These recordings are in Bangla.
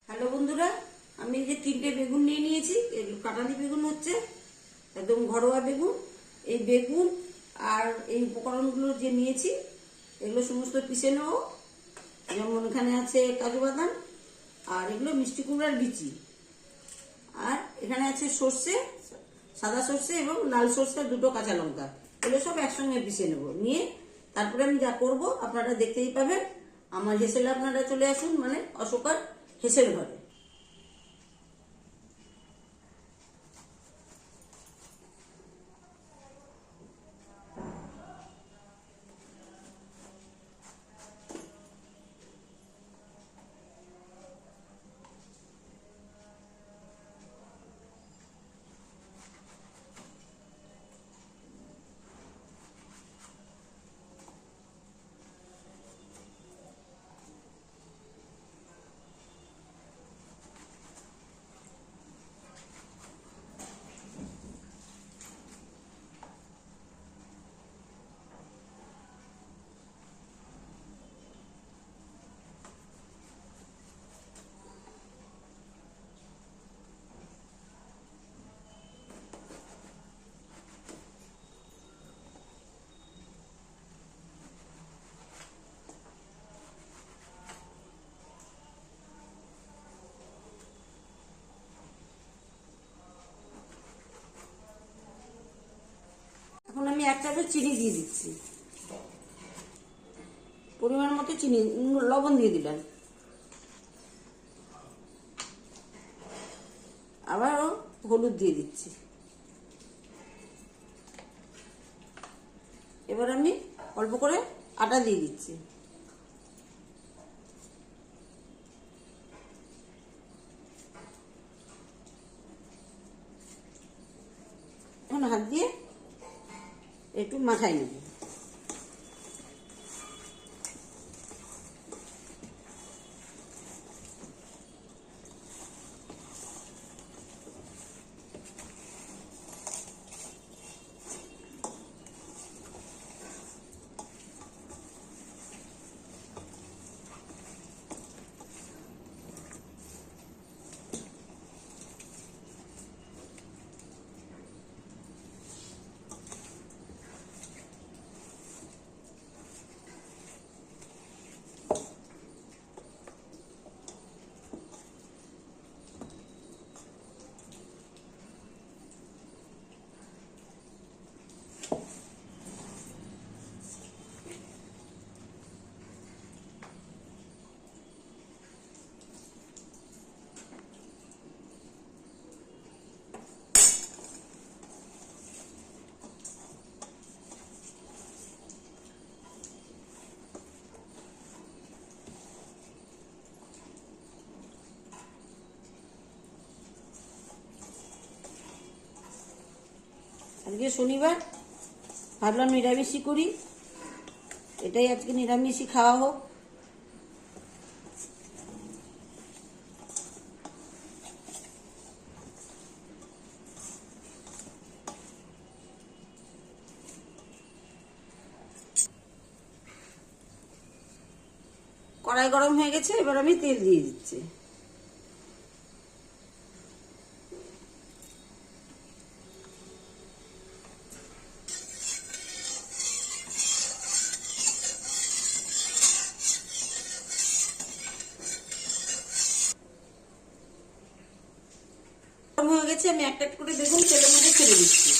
হ্যালো বন্ধুরা, আমি যে 3টে বেগুন নিয়ে নিয়েছি। এগুলো কাটালি বেগুন হচ্ছে, একদম ঘরোয়া বেগুন। এই বেগুন আর এই উপকরণগুলো যে নিয়েছি এগুলো সমস্ত পিষে নেব। যেমন এখানে আছে কাজু বাদাম, আর এগুলো মিষ্টি কুমড়ার বিচি, আর এখানে আছে সর্ষে, সাদা সর্ষে এবং লাল সর্ষে, 2টো কাঁচা লঙ্কা। এগুলো সব একসঙ্গে পিষে নেব। নিয়ে তারপরে আমি যা করব আপনারা দেখতেই পাবেন। আমার হেসেলে আপনারা চলে আসুন, মানে অশোকার হেসেল ঘরে। এখন আমি 1 চামচ চিনি দিয়ে দিচ্ছি, পরিমাণ মতো চিনি, লবণ দিয়ে দিলাম। আবারও হলুদ দিয়ে দিচ্ছি। এবার আমি অল্প করে আটা দিয়ে দিচ্ছি। এখন হাত দিয়ে একটু মাখাই নেব। আজকে শনিবার, ভাবলাম নিরামিষই করি। এটাই আজকে নিরামিষই খাওয়া হোক। কড়াই গরম হয়ে গেছে, এবার আমি তেল দিয়ে দিচ্ছি। গরম হয়ে গেছে, আমি একটা করে বেগুন তেলের মধ্যে ছেড়ে দিচ্ছি।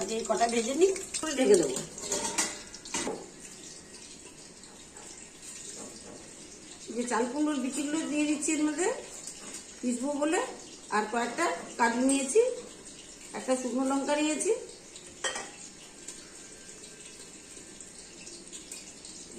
আগে এই কটা ভেজে নিই, করে ঢেকে দেবো। যে চাল কুমড়োর বিচিগুলো দিয়ে দিচ্ছি এর মধ্যে পিসবো বলে, আর কয়েকটা কাজু নিয়েছি, একটা শুকনো লঙ্কা নিয়েছি,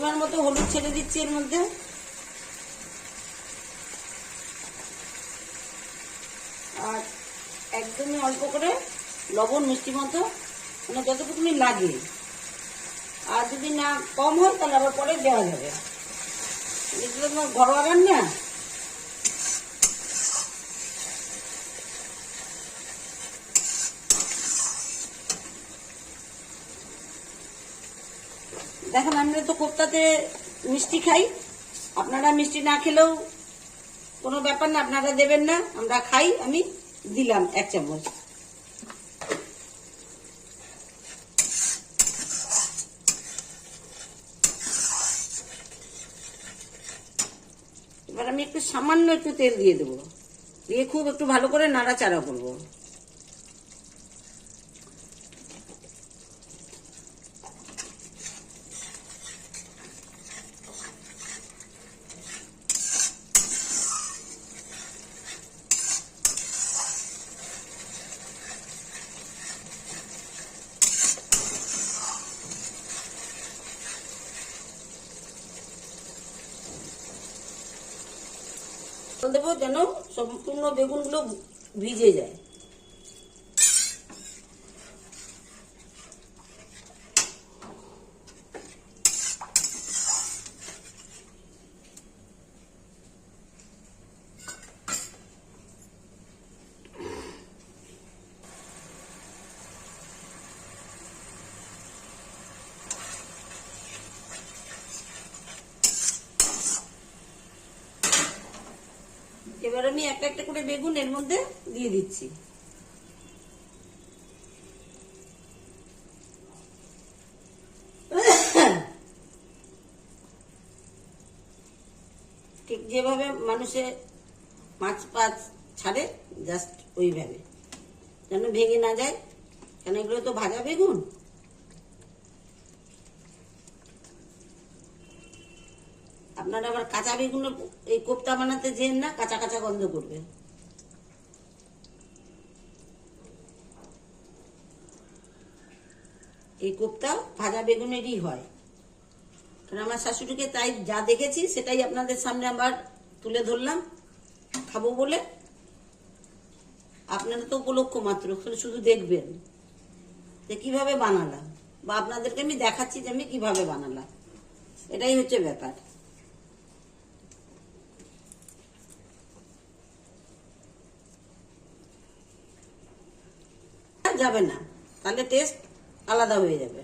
পরিমাণ মতো হলুদ ছেড়ে দিচ্ছি এর মধ্যে। আর একদমই অল্প করে লবণ, মিষ্টি মতো, মানে যতটুকুনি লাগে। আর যদি না কম হয় তাহলে আবার পরে দেওয়া যাবে। এটা তো ঘরোয়া রান্না। দেখেন আমরা তো কোপ্তাতে মিষ্টি খাই, আপনারা মিষ্টি না খেলেও কোনো ব্যাপার না, আপনারা দেবেন না, আমরা খাই। আমি দিলাম 1 চামচ। এবার আমি একটু সামান্য একটু তেল দিয়ে দেবো, দিয়ে খুব একটু ভালো করে নাড়াচাড়া করবো। দেবো যেন সম্পূর্ণ বেগুনগুলো ভিজে যায়। এবার আমি একটা একটা করে বেগুন এর মধ্যে দিয়ে দিচ্ছি। ঠিক যেভাবে মানুষে মাছ ছাড়ে, জাস্ট ওইভাবে, যেন ভেঙে না যায়, কেন এগুলো তো ভাজা বেগুন। আপনারা আবার কাঁচা বেগুনের এই কোপ্তা বানাতে যেন না, কাঁচা কাঁচা গন্ধ করবে। এই কোপ্তা ভাজা বেগুনেরই হয়। কারণ আমার শাশুড়িকে তাই যা দেখেছি সেটাই আপনাদের সামনে আবার তুলে ধরলাম, খাবো বলে। আপনারা তো উপলক্ষ মাত্র, শুধু দেখবেন যে কিভাবে বানালাম, বা আপনাদেরকে আমি দেখাচ্ছি যে আমি কিভাবে বানালাম, এটাই হচ্ছে ব্যাপার। যাবে না, তাহলে টেস্ট আলাদা হয়ে যাবে।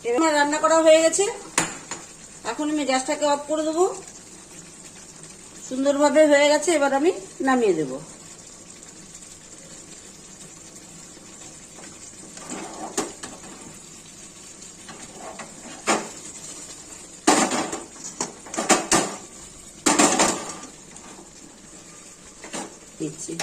এবার রান্না করা হয়ে গেছে, এখন আমি গ্যাসটাকে অফ করে দেবো। সুন্দরভাবে হয়ে গেছে, এবার আমি নামিয়ে দেবো। দিচ্ছি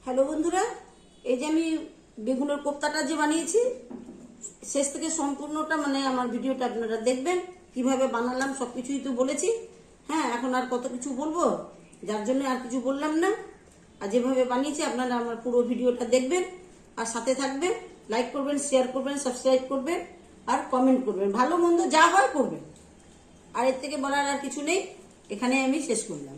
হ্যালো বন্ধুরা, এই যে আমি বেগুনের কোপ্তাটা যে বানিয়েছি, শেষ থেকে সম্পূর্ণটা মানে আমার ভিডিওটা আপনারা দেখবেন, কিভাবে বানালাম সবকিছুই তো বলেছি। হ্যাঁ, এখন আর কত কিছু বলবো, যার জন্য আর কিছু বললাম না। আর যেভাবে বানিয়েছি আপনারা আমার পুরো ভিডিওটা দেখবেন আর সাথে থাকবেন, লাইক করবেন, শেয়ার করবেন, সাবস্ক্রাইব করবেন আর কমেন্ট করবেন, ভালো মন্দ যা হয় করবেন। আর এর থেকে বলার আর কিছু নেই, এখানে আমি শেষ করলাম।